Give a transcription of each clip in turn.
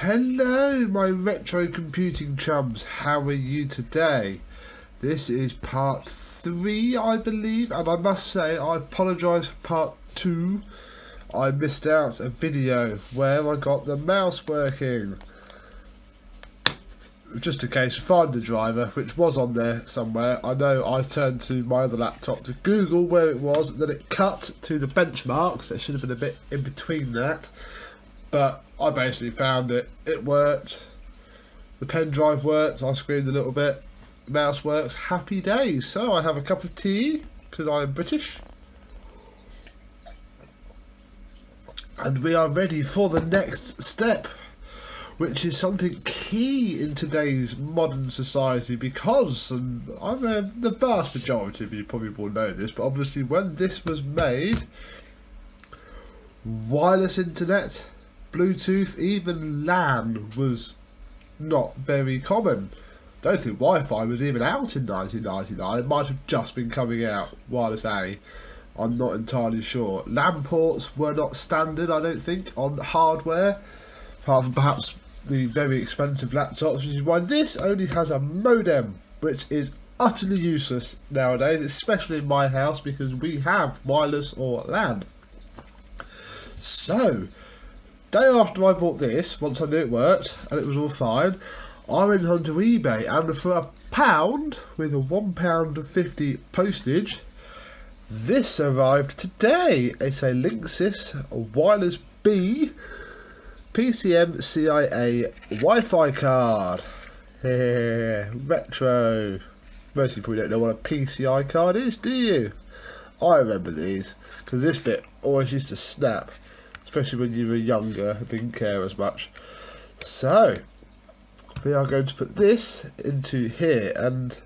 Hello, my retro computing chums. How are you today? This is part 3, I believe, and I must say I apologise for part 2. I missed out a video where I got the mouse working. Just in case, find the driver, which was on there somewhere. I know I turned to my other laptop to Google where it was, and then it cut to the benchmarks. There should have been a bit in between that. But I basically found it. It worked. The pen drive worked. I screamed a little bit. The mouse works. Happy days. So I have a cup of tea because I am British. And we are ready for the next step, which is something key in today's modern society because, and the vast majority of you probably will know this, but obviously when this was made, wireless internet, Bluetooth, even LAN was not very common. Don't think Wi-Fi was even out in 1999. It might have just been coming out, wireless A. I'm not entirely sure. LAN ports were not standard, I don't think, on hardware, apart from perhaps the very expensive laptops, which is why this only has a modem, which is utterly useless nowadays, especially in my house because we have wireless or LAN. So, day after I bought this, once I knew it worked and it was all fine, I went onto eBay and for £1 with a £1.50 postage, this arrived today. It's a Linksys Wireless B PCM CIA Wi-Fi card. Retro. Most people don't know what a PCI card is, do you? I remember these because this bit always used to snap, especially when you were younger, didn't care as much. So we are going to put this into here, and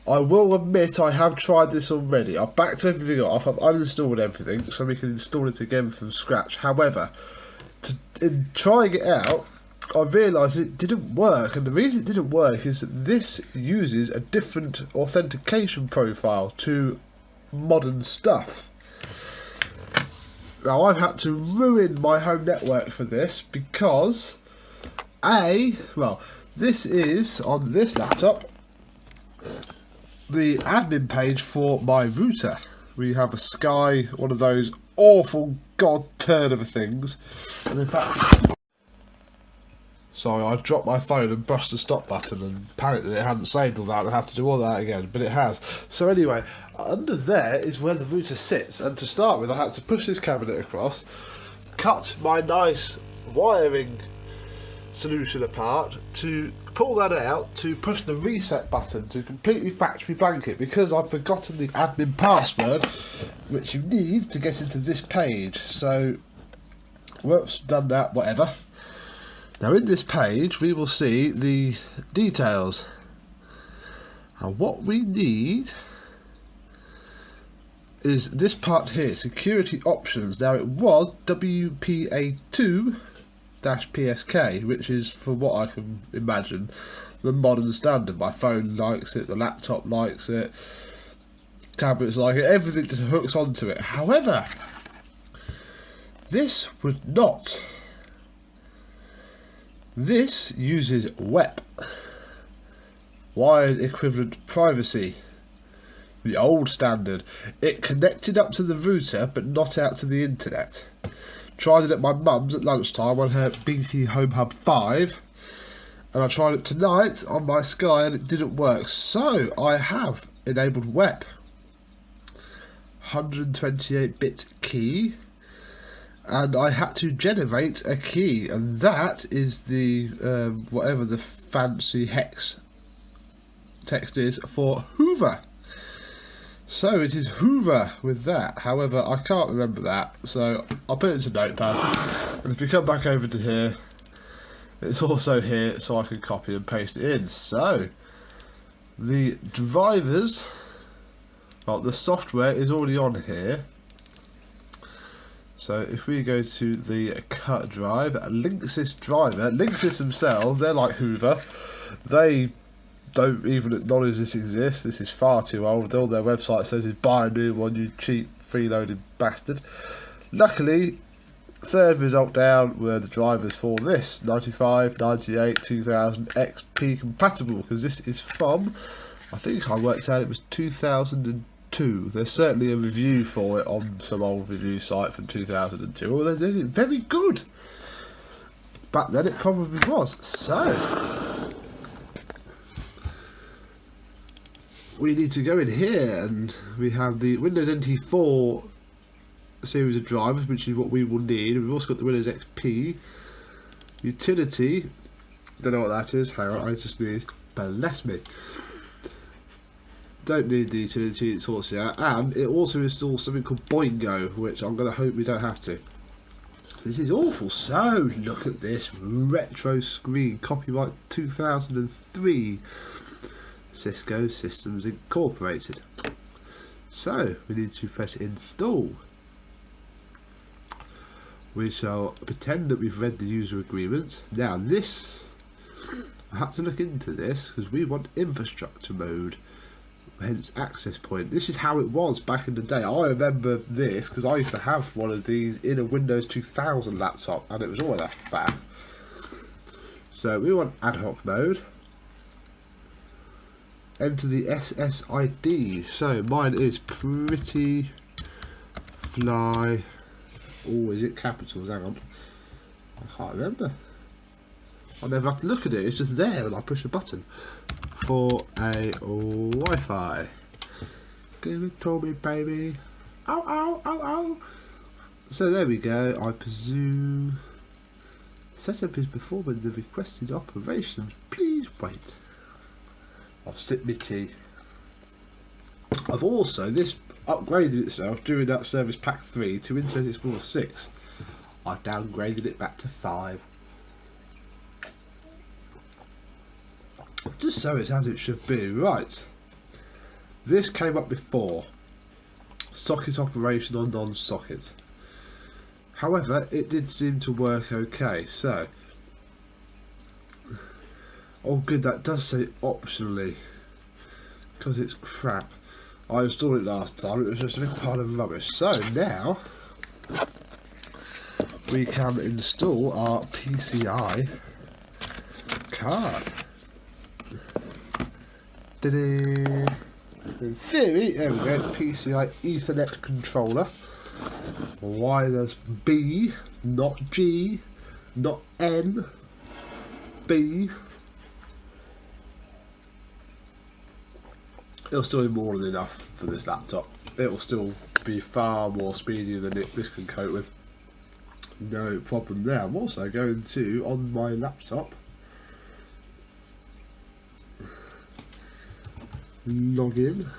I will admit I have tried this already. I've backed everything off, I've uninstalled everything so we can install it again from scratch. However, in trying it out, I realised it didn't work, and the reason it didn't work is that this uses a different authentication profile to modern stuff. Now I've had to ruin my home network for this because this is, on this laptop, the admin page for my router. We have a Sky, one of those awful god turd of a things, and in fact, sorry, I dropped my phone and brushed the stop button and panicked that it hadn't saved all that and I have to do all that again, but it has. So anyway, under there is where the router sits, and to start with I had to push this cabinet across, cut my nice wiring solution apart to pull that out, to push the reset button to completely factory blank it, because I've forgotten the admin password which you need to get into this page. So whoops, done that, whatever. Now in this page we will see the details, and what we need is this part here, security options. Now it was WPA2-PSK, which is, for what I can imagine, the modern standard. My phone likes it, the laptop likes it, tablets like it, everything just hooks onto it. However, this would not. This uses WEP, Wired Equivalent Privacy, the old standard. It connected up to the router but not out to the internet. Tried it at my mum's at lunchtime on her BT Home Hub 5, and I tried it tonight on my Sky and it didn't work. So I have enabled WEP, 128-bit key, and I had to generate a key, and that is the whatever the fancy hex text is for Hoover. So it is Hoover with that. However, I can't remember that, so I'll put it into Notepad, and if we come back over to here, it's also here, so I can copy and paste it in. So the drivers, well, the software is already on here. So if we go to the cut drive, Linksys driver, Linksys themselves, they're like Hoover. They don't even acknowledge this exists. This is far too old. All their website says is buy a new one, you cheap freeloaded bastard. Luckily, Third result down were the drivers for this 95, 98, 2000 XP compatible, because this is from, I think I worked out it was 2002. There's certainly a review for it on some old review site from 2002. Oh, they did it very good. Back then it probably was. So we need to go in here, and we have the Windows NT4 series of drivers, which is what we will need. We've also got the Windows XP utility. Don't know what that is. Hang on, I just need. Bless me. Don't need the utility. It sorts it out, and it also installs something called Boingo, which I'm going to hope we don't have to. This is awful. So look at this retro screen, copyright 2003. Cisco Systems Incorporated. So we need to press install. We shall pretend that we've read the user agreement. Now this, I had to look into this because we want infrastructure mode, hence access point. This is how it was back in the day. I remember this because I used to have one of these in a Windows 2000 laptop, and it was always a faff. So we want ad hoc mode. Enter the SSID. So mine is pretty fly. Oh, is it capitals? Hang on. I can't remember. I never have to look at it. It's just there and I push a button. For a Wi-Fi. Give it to me, baby. Ow, ow, ow, ow. So there we go. I presume setup is performing the requested operations. Please wait. I'll sip my tea. I've also, this upgraded itself during that Service Pack 3 to Internet Explorer 6. I downgraded it back to 5. Just so it's as it should be. Right. This came up before. Socket operation on non-socket. However, it did seem to work okay. So, oh good, that does say optionally. Because it's crap. I installed it last time, it was just a big pile of rubbish. So now we can install our PCI card. In theory, there we go, PCI Ethernet controller. Wireless B, not G, not N, B. It'll still be more than enough for this laptop. It'll still be far more speedier than this can cope with. No problem there. I'm also going to, on my laptop, log in.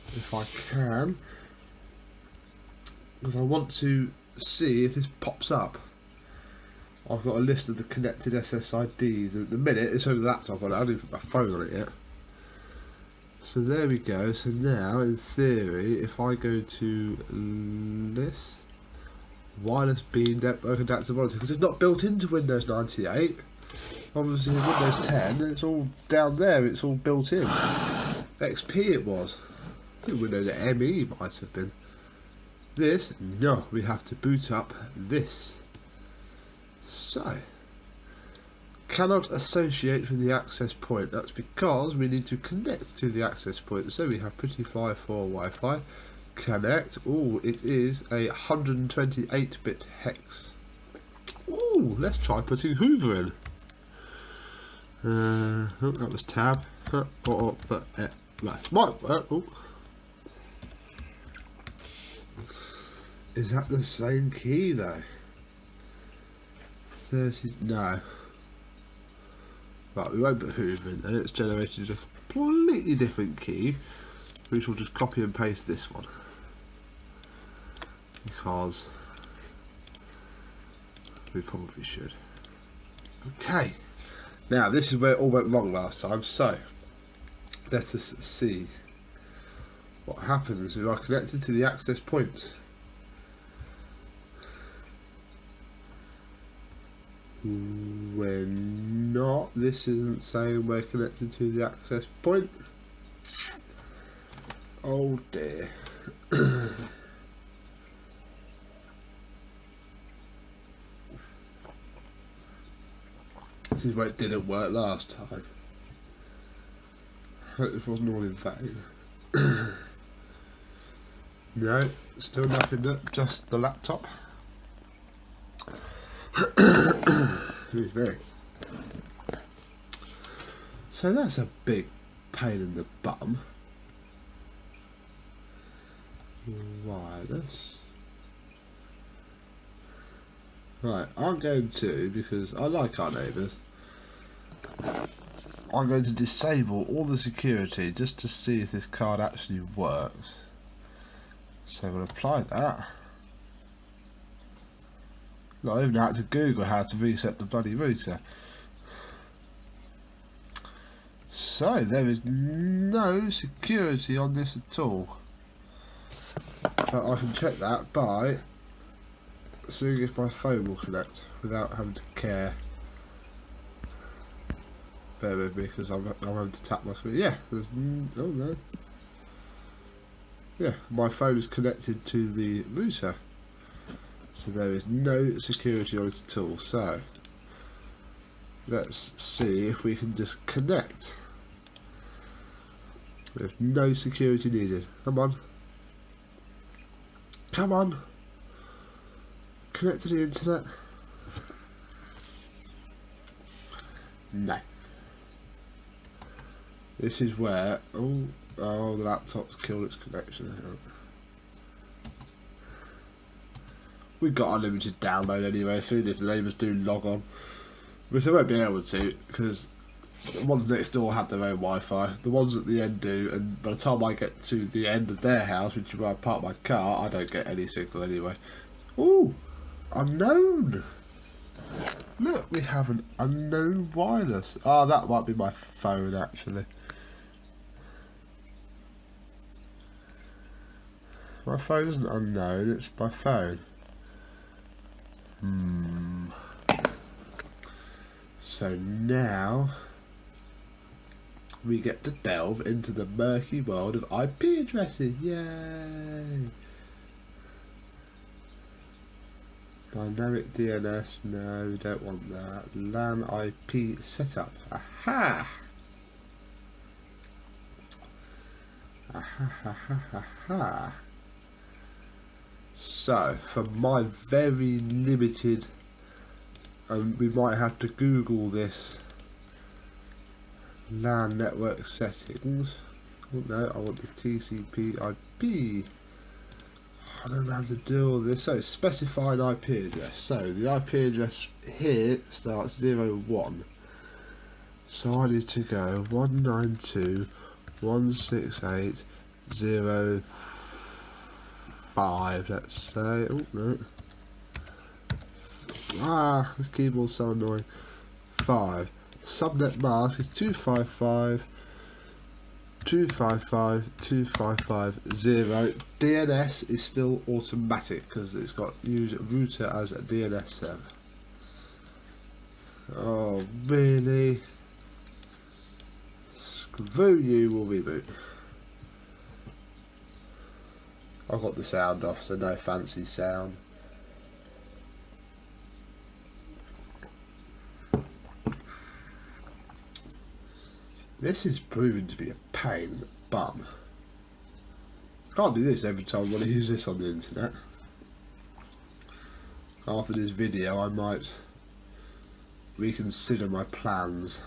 If I can. Because I want to see if this pops up. I've got a list of the connected SSIDs. At the minute, it's over the laptop. I haven't even put my phone on it yet. So there we go. So now, in theory, if I go to list, wireless beam network adapter monitor, because it's not built into Windows 98. Obviously, in Windows 10, it's all down there. It's all built in. XP it was. I think Windows ME might have been. This, no, we have to boot up this. So, cannot associate with the access point. That's because we need to connect to the access point. So we have Pretty Fly for Wi-Fi. Connect. Oh, it is a 128-bit hex. Oh, let's try putting Hoover in. Oh, that was tab. That might work. Oh. Is that the same key though? 30, no. Right, we won't put Hoover in there. It's generated a completely different key, which will just copy and paste this one. Because we probably should. Okay. Now, this is where it all went wrong last time, so let us see what happens if I connected to the access point. We're not. This isn't saying we're connected to the access point. Oh dear. This is where it didn't work last time. Hope this wasn't all in vain. No, still nothing up, just the laptop. Excuse me. So that's a big pain in the bum. Wireless. Right, I'm going to, because I like our neighbours, I'm going to disable all the security just to see if this card actually works. So we'll apply that. Not even had to Google how to reset the bloody router. So there is no security on this at all. But I can check that by seeing if my phone will connect without having to care. Bear with me because I'm having to tap my screen. Yeah, there's oh no. Yeah, my phone is connected to the router. So there is no security on it at all. So let's see if we can just connect. There's no security needed. Come on. Come on. Connect to the internet. No. This is where the laptop's killed its connection. We've got unlimited download anyway, soon if the neighbours do log on. Which they won't be able to, because the ones next door have their own Wi-Fi, the ones at the end do, and by the time I get to the end of their house, which is where I park my car, I don't get any signal anyway. Ooh, unknown! Look, we have an unknown wireless. Ah, that might be my phone actually. My phone isn't unknown, it's my phone. So now we get to delve into the murky world of IP addresses. Yay! Dynamic DNS, no, we don't want that. LAN IP setup. Aha! Aha, ha, ha, ha, ha. So, for my very limited, we might have to Google this, LAN network settings. Oh no, I want the TCP IP. I don't know how to do all this. So, specify an IP address. So, the IP address here starts 01. So, I need to go 192.168.0.5, let's say. Oh no. This keyboard's so annoying. 5. Subnet mask is 255.255.255.0. DNS is still automatic because it's got use router as a DNS server. Oh really? Screw you, will reboot. I've got the sound off, so no fancy sound. This is proving to be a pain in the bum. Can't do this every time I want to use this on the internet. After this video I might reconsider my plans.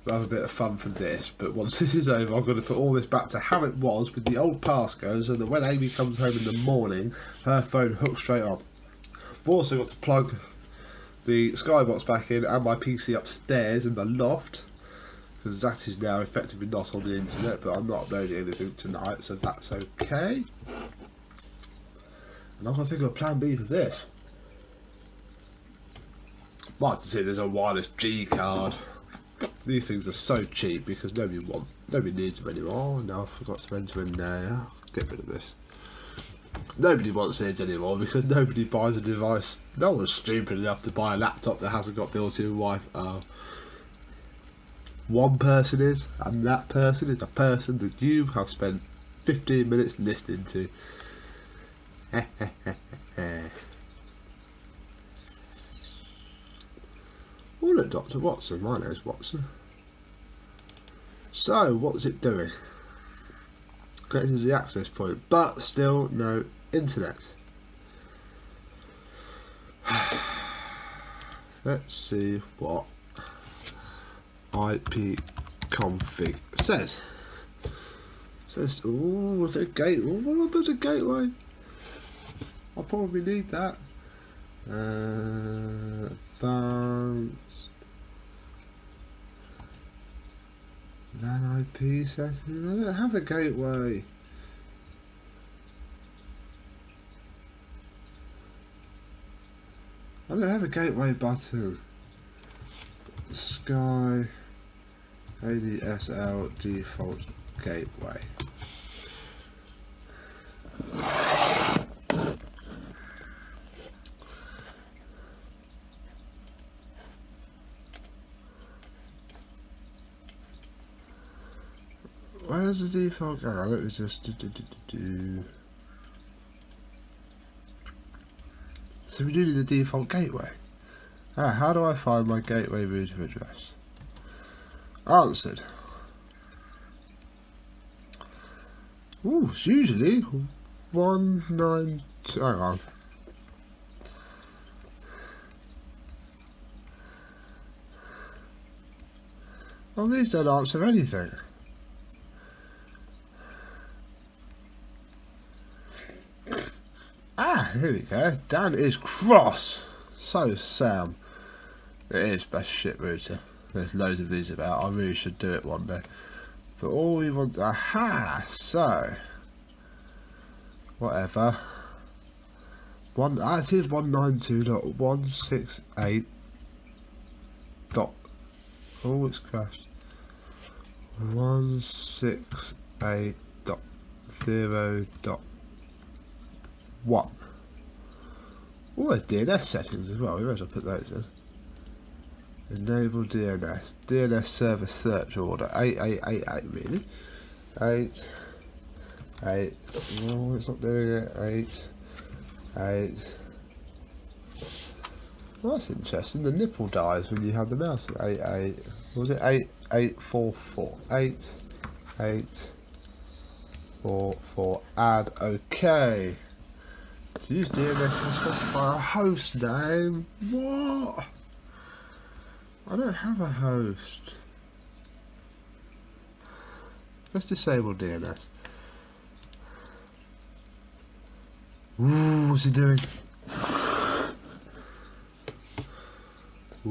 We'll have a bit of fun for this, but once this is over I'm going to put all this back to how it was with the old passcode so that when Amy comes home in the morning her phone hooks straight on. I've also got to plug the Skybox back in and my PC upstairs in the loft, because that is now effectively not on the internet, but I'm not uploading anything tonight, so that's okay. And I've got to think of a plan B for this. Might have to see there's a wireless G card. These things are so cheap because nobody needs them anymore. Oh no, I forgot to enter in there. Get rid of this. Nobody wants it anymore because nobody buys a device. No one's stupid enough to buy a laptop that hasn't got built-in Wi-Fi. one person is, and that person is a person that you have spent 15 minutes listening to. Oh look, Dr. Watson, my name's Watson. So, what's it doing? Connected to the access point, but still no internet. Let's see what IP config says. It says, oh, the gate. Oh, what about the gateway? I'll probably need that. Advanced LAN IP settings. I don't have a gateway. I don't have a gateway button. Sky ADSL default gateway. Where's the default gateway? Let me just do. So we do need the default gateway. How do I find my gateway router address? Answered. Ooh, it's usually 192. Hang on. Oh, these don't answer anything. Here we go. Dan is cross. So is Sam. It is best shit router. There's loads of these about. I really should do it one day. But all we want. Aha! So. Whatever. That is 192.168. Oh, it's crashed. 168.0.1. Oh, there's DNS settings as well. We might as well put those in. Enable DNS. DNS server search order. 8888, really? 8. Oh, it's not doing it. 8. Well, that's interesting. The nipple dies when you have the mouse. 8. What was it? 8844. 8844. Add. Okay. To use DNS, you specify a host name. What? I don't have a host. Let's disable DNS. Ooh, what's he doing? Ooh.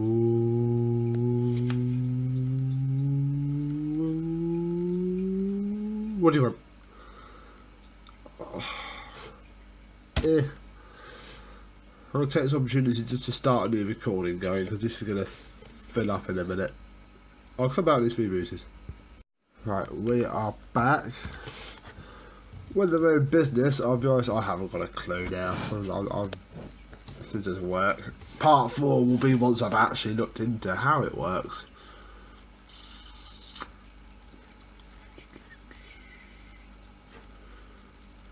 What do you want? I'm going to take this opportunity just to start a new recording going, because this is going to fill up in a minute. I'll come back to this rebooted. Right, we are back. Whether we're in business, I'll be honest, I haven't got a clue now. If it doesn't work. Part 4 will be once I've actually looked into how it works.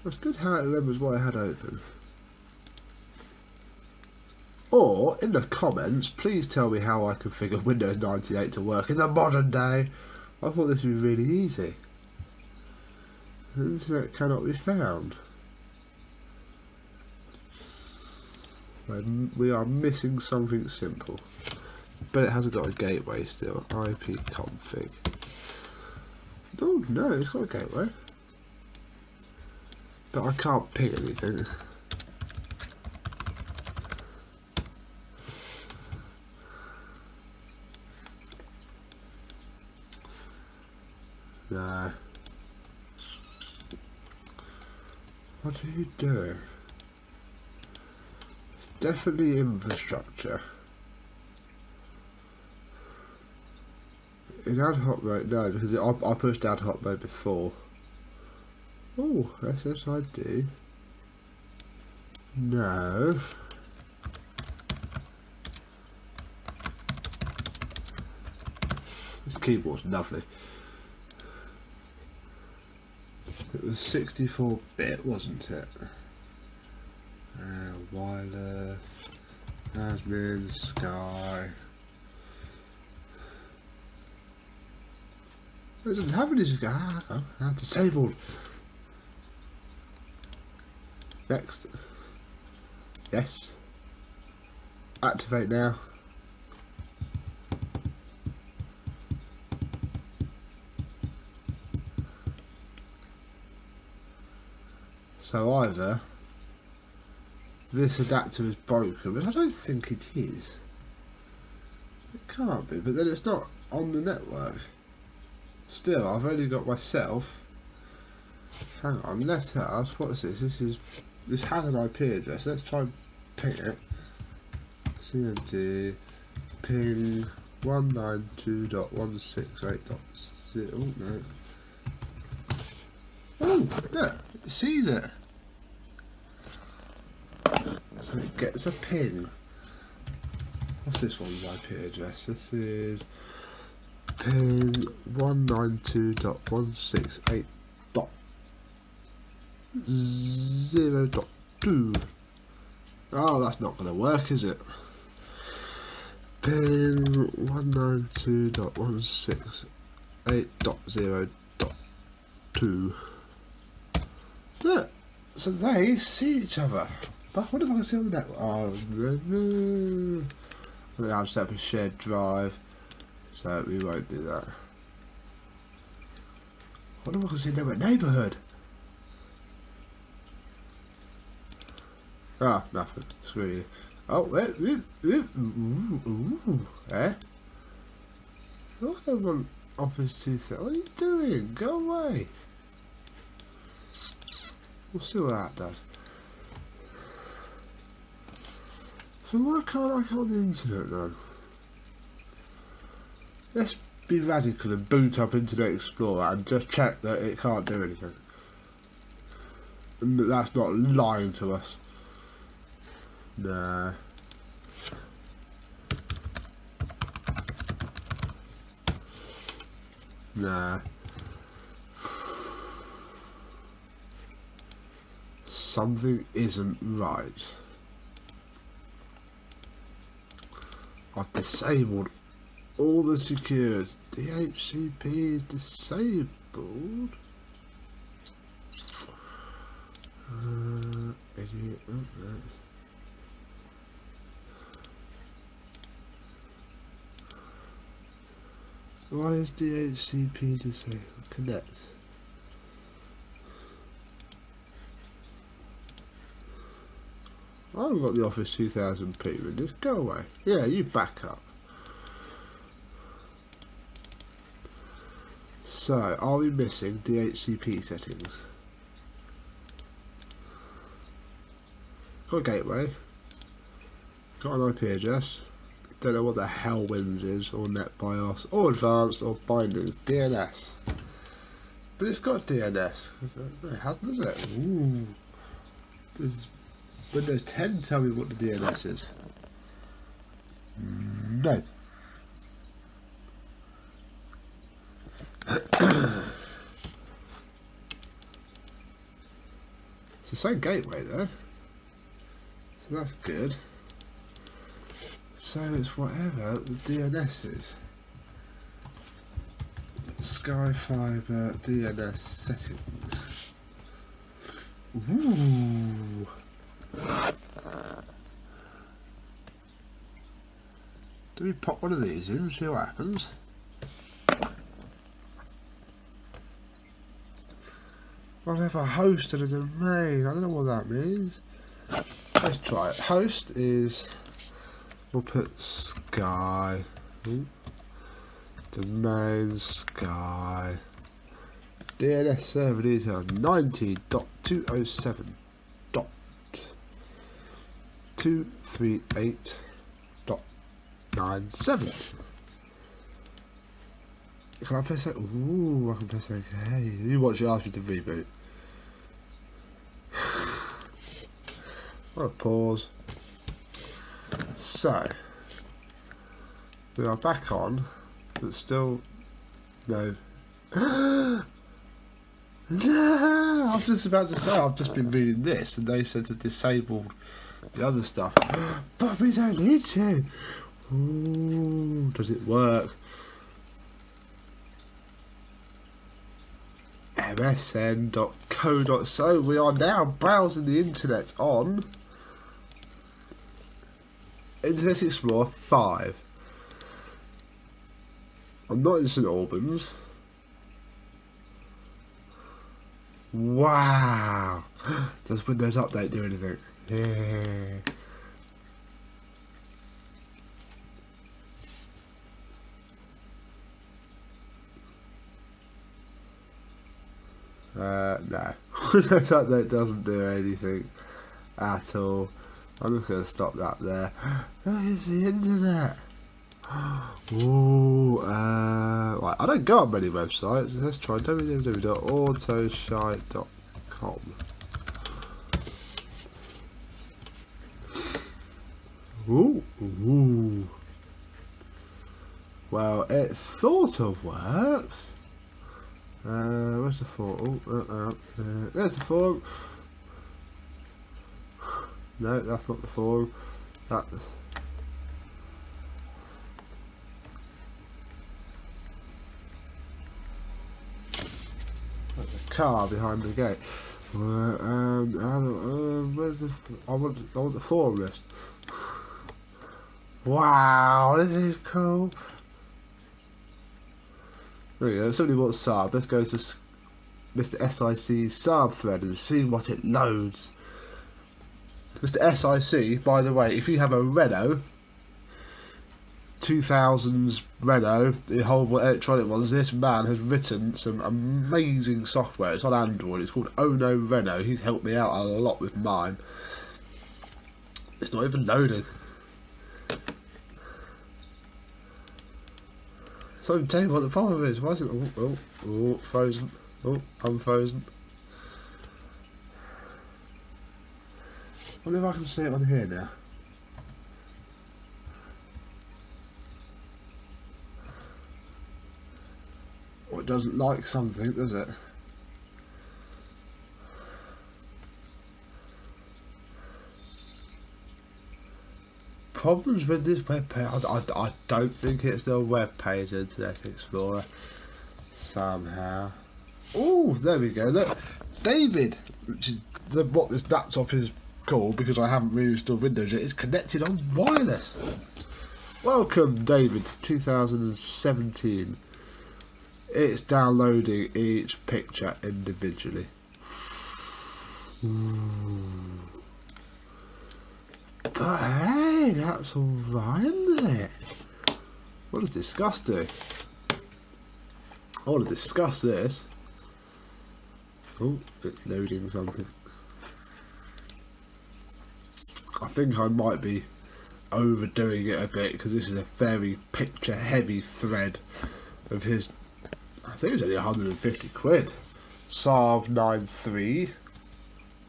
That's good how it remembers what I had open. Or, in the comments, please tell me how I configure Windows 98 to work in the modern day. I thought this would be really easy. The internet cannot be found. We are missing something simple. But it hasn't got a gateway still. IP config. Oh no, it's got a gateway. But I can't ping anything. No. What are you doing? Definitely infrastructure. In ad hoc mode, no, because I pushed ad hoc mode before. Oh, SSID. No. This keyboard's lovely. It was 64-bit, wasn't it? Wireless, admin, Sky. It doesn't have any Sky. Disabled. Next. Yes. Activate now. So either this adapter is broken, but I don't think it is. It can't be, but then it's not on the network. Still, I've only got myself. Hang on, let us. What's this? This has an IP address. Let's try and ping it. CMD ping 192.168.0. Oh no. Oh, look, it sees it. So it gets a ping. What's this one's IP address? This is ping 192.168.0.2. Oh, that's not going to work, is it? Ping 192.168.0.2. Look, so they see each other. But what if I can see on the network? Oh, no. I think I'll set up a shared drive, so we won't do that. What if I can see network neighbourhood? Ah, nothing. Screw you. Oh, eh? What I want Office 2000? What are you doing? Go away. We'll see what that does. So why can't I get on the internet then? Let's be radical and boot up Internet Explorer and just check that it can't do anything. And that that's not lying to us. Nah. Nah. Something isn't right. I've disabled all the security. DHCP is disabled. Idiot. Okay. Why is DHCP disabled? Connect. I haven't got the Office 2000 P. Just go away. Yeah, you back up. So, are we missing DHCP settings? Got a gateway. Got an IP address. Don't know what the hell Wins is, or NetBIOS, or Advanced, or Bindings. DNS. But it's got DNS. It hasn't, is it? Ooh. Does Windows 10 tell me what the DNS is? No. It's the same gateway though, so that's good. So it's whatever the DNS is. Sky Fibre DNS settings. Ooh. Do we pop one of these in and see what happens? I'll have a host and a domain. I don't know what that means. Let's try it. Host is, we'll put Sky. Ooh. Domain Sky. DNS server details 90.207.238.97. Can I press that? Ooh, I can press OK. You watch it ask me to reboot. I'll pause. So we are back on, but still No. No, I was just about to say, I've just been reading this and they said to disable the other stuff. But we don't need to. Ooh, does it work? msn.co.so. We are now browsing the internet on Internet Explorer 5. I'm not in St Albans. Wow. Does Windows Update do anything? Yeah. No. Windows Update doesn't do anything at all. I'm just going to stop that there. Look, it's the internet. Ooh, right, I don't go on many websites. Let's try www.autoshite.com. Ooh. Well, it sort of works. Where's the form? There's the form. No, that's not the form. That's the car behind the gate. Where's the? I want the form list. Wow, this is cool. There we go. Somebody wants sub. Let's go to Mr. SIC's sub thread and see what it loads. Mr. SIC, by the way, if you have a Renault, 2000s Renault, the whole electronic ones, this man has written some amazing software. It's on Android. It's called Ono Renault. He's helped me out a lot with mine. It's not even loading. So I'm telling you what the problem is. Why is it? Oh, frozen. Oh, unfrozen. I wonder if I can see it on here now. Well, it doesn't like something, does it? Problems with this web page. I don't think it's the web page in Internet Explorer. Somehow. Oh, there we go. Look, David, which is what this laptop is called because I haven't reinstalled Windows yet, is connected on wireless. Welcome, David, to 2017. It's downloading each picture individually. But hey, that's alright, isn't it? What does discuss do? I want to discuss this. Oh, it's loading something. I think I might be overdoing it a bit because this is a very picture heavy thread of his. I think it was only 150 quid. Saab 9.3.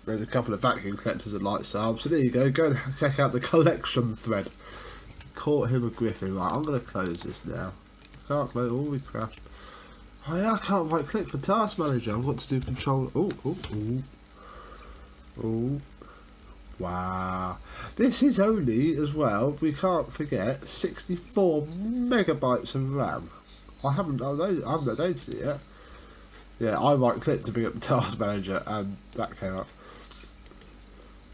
There's a couple of vacuum collectors that like Saab, so there you go. Go and check out the collection thread. Caught him a griffin. Right, I'm going to close this now. Can't close. Oh, we crashed. Oh yeah, I can't right click for Task Manager. I've got to do control. Oh. Wow. This is only, as well, we can't forget, 64 megabytes of RAM. I haven't updated it yet. Yeah, I right clicked to bring up the Task Manager and that came up.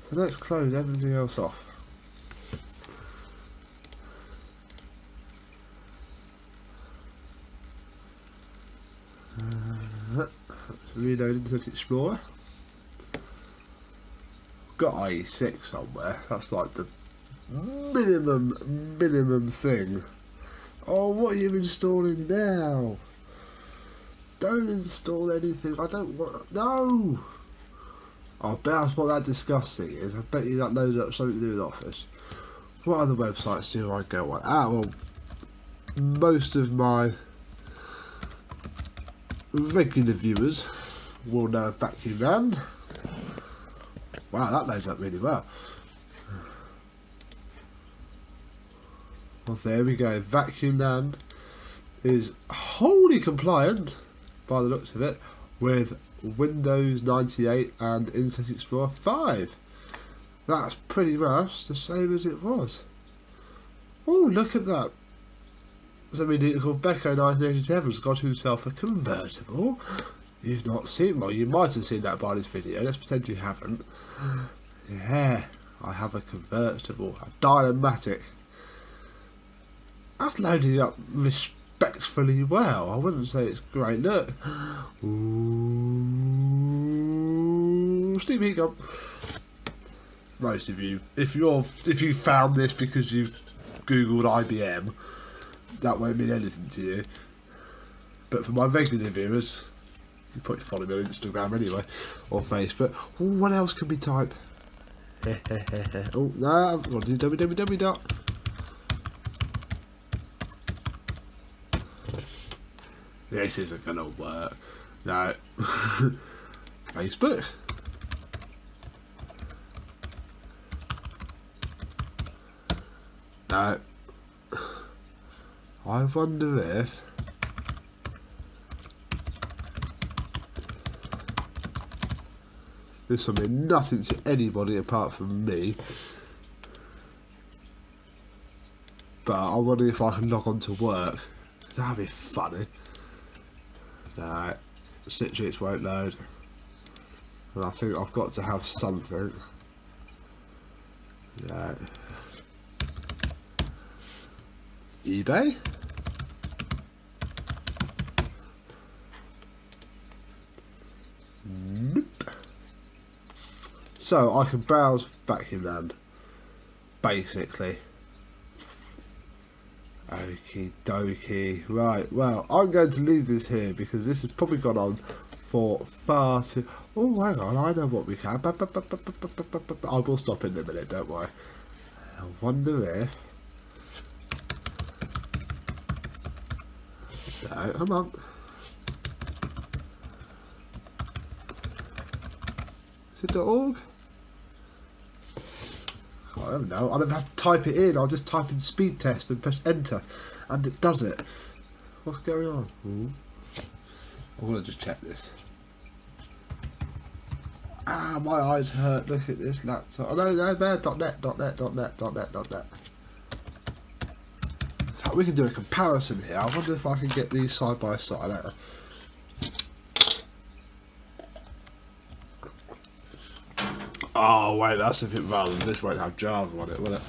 So let's close everything else off. Let's reload Internet Explorer. Got IE6 somewhere. That's like the minimum thing. Oh, what are you installing now? Don't install anything. I don't want. No. I bet that's what that disgusting is. I bet you that loads up something to do with Office. What other websites do I go on? Well, most of my regular viewers will know Vacuum Land. Wow, that loads up really well. Well, there we go. Vacuum Land is wholly compliant, by the looks of it, with Windows 98 and Internet Explorer 5. That's pretty much the same as it was. Oh, look at that. Some idiot called Becco 1987 has got himself a convertible. You've not seen, well, you might have seen that by this video. Let's pretend you haven't. Yeah, I have a convertible, a Dynamatic. That's loading up respectfully well. I wouldn't say it's great. Look. Ooh, steam heat gun. Most of you, if you found this because you googled IBM, that won't mean anything to you. But for my regular viewers, you probably follow me on Instagram anyway, or Facebook. Ooh, what else can we type? Oh no, I've got to do www. This isn't gonna work. No. Facebook. No. I wonder if this will mean nothing to anybody apart from me. But I wonder if I can log on to work. That'd be funny. No, Citrix won't load. And I think I've got to have something. No. eBay? Nope. So I can browse Vacuum Land, basically. Okie dokie. Right, well, I'm going to leave this here because this has probably gone on for far too... Oh, hang on, I know what we can. I will stop in a minute, don't worry. I wonder if... No, come on. Is it .org? I don't know. I don't have to type it in. I'll just type in speed test and press enter, and it does it. What's going on? Ooh. I'm gonna just check this. Ah, my eyes hurt. Look at this laptop. Oh no, no, there. .net. In fact, we can do a comparison here. I wonder if I can get these side by side. Oh wait, that's if it runs. This won't have Java on it, will it?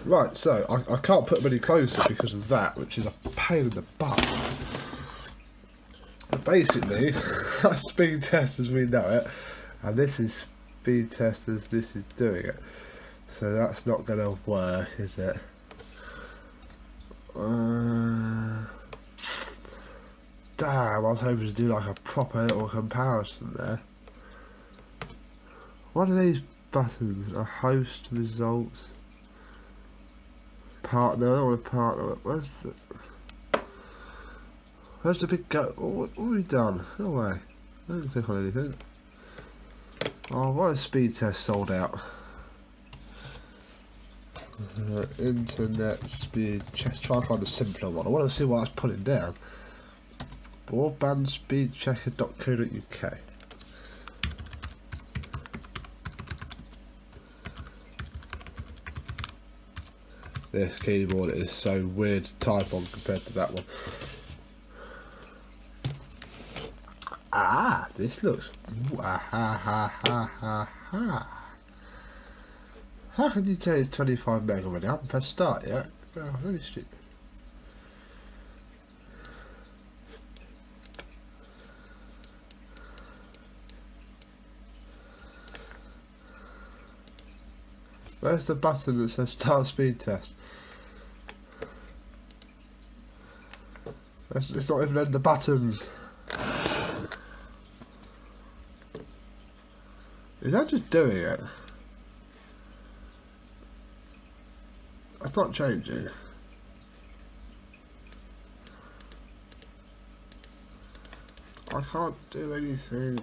Right, so I can't put them any closer because of that, which is a pain in the butt. But basically, that's speed test as we know it, and this is speed test as this is doing it. So that's not going to work, is it? Damn, I was hoping to do like a proper little comparison there. What are these buttons? A host, results, partner. I don't want to partner. Where's the big go? What have we done? No way. I don't click on anything. Oh, why is speed test sold out? Internet speed. Just try and find a simpler one. I want to see what I was putting down. broadbandspeedchecker.co.uk. This keyboard is so weird to type on compared to that one. Ah, this looks... Ooh, ah, ha, ha, ha, ha, ha. How can you tell it's 25 meg already? I haven't pressed start yet. Oh, very stupid. Where's the button that says start speed test? It's not even in the buttons. Is that just doing it? That's not changing. I can't do anything.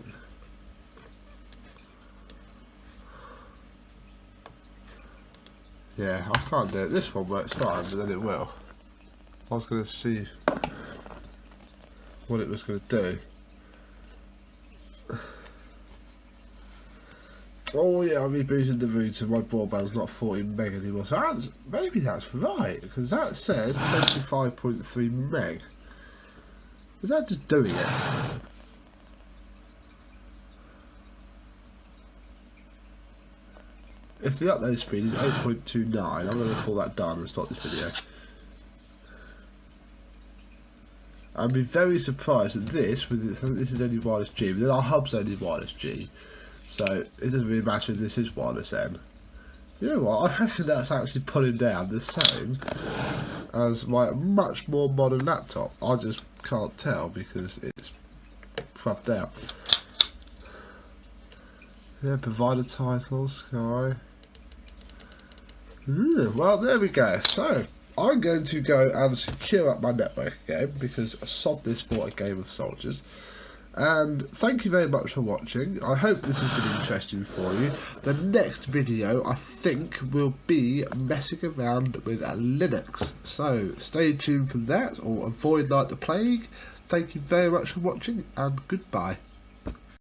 Yeah, I can't do it. This one works fine, but then it will. I was going to see what it was going to do. Oh yeah, I'm rebooting the router. My broadband's not 14 meg anymore. So maybe that's right, because that says 25.3 meg. Is that just doing it? If the upload speed is 8.29, I'm going to call that done and stop this video. I'd be very surprised at this, with this is only wireless G, but then our hub's only wireless G. So it doesn't really matter if this is wireless N. You know what, I reckon that's actually pulling down the same as my much more modern laptop. I just can't tell because it's fucked out. Yeah, provider titles, Sky. Well, there we go. So I'm going to go and secure up my network again because I sod this for a game of soldiers. And thank you very much for watching. I hope this has been interesting for you. The next video, I think, will be messing around with Linux. So stay tuned for that, or avoid like the plague. Thank you very much for watching, and goodbye.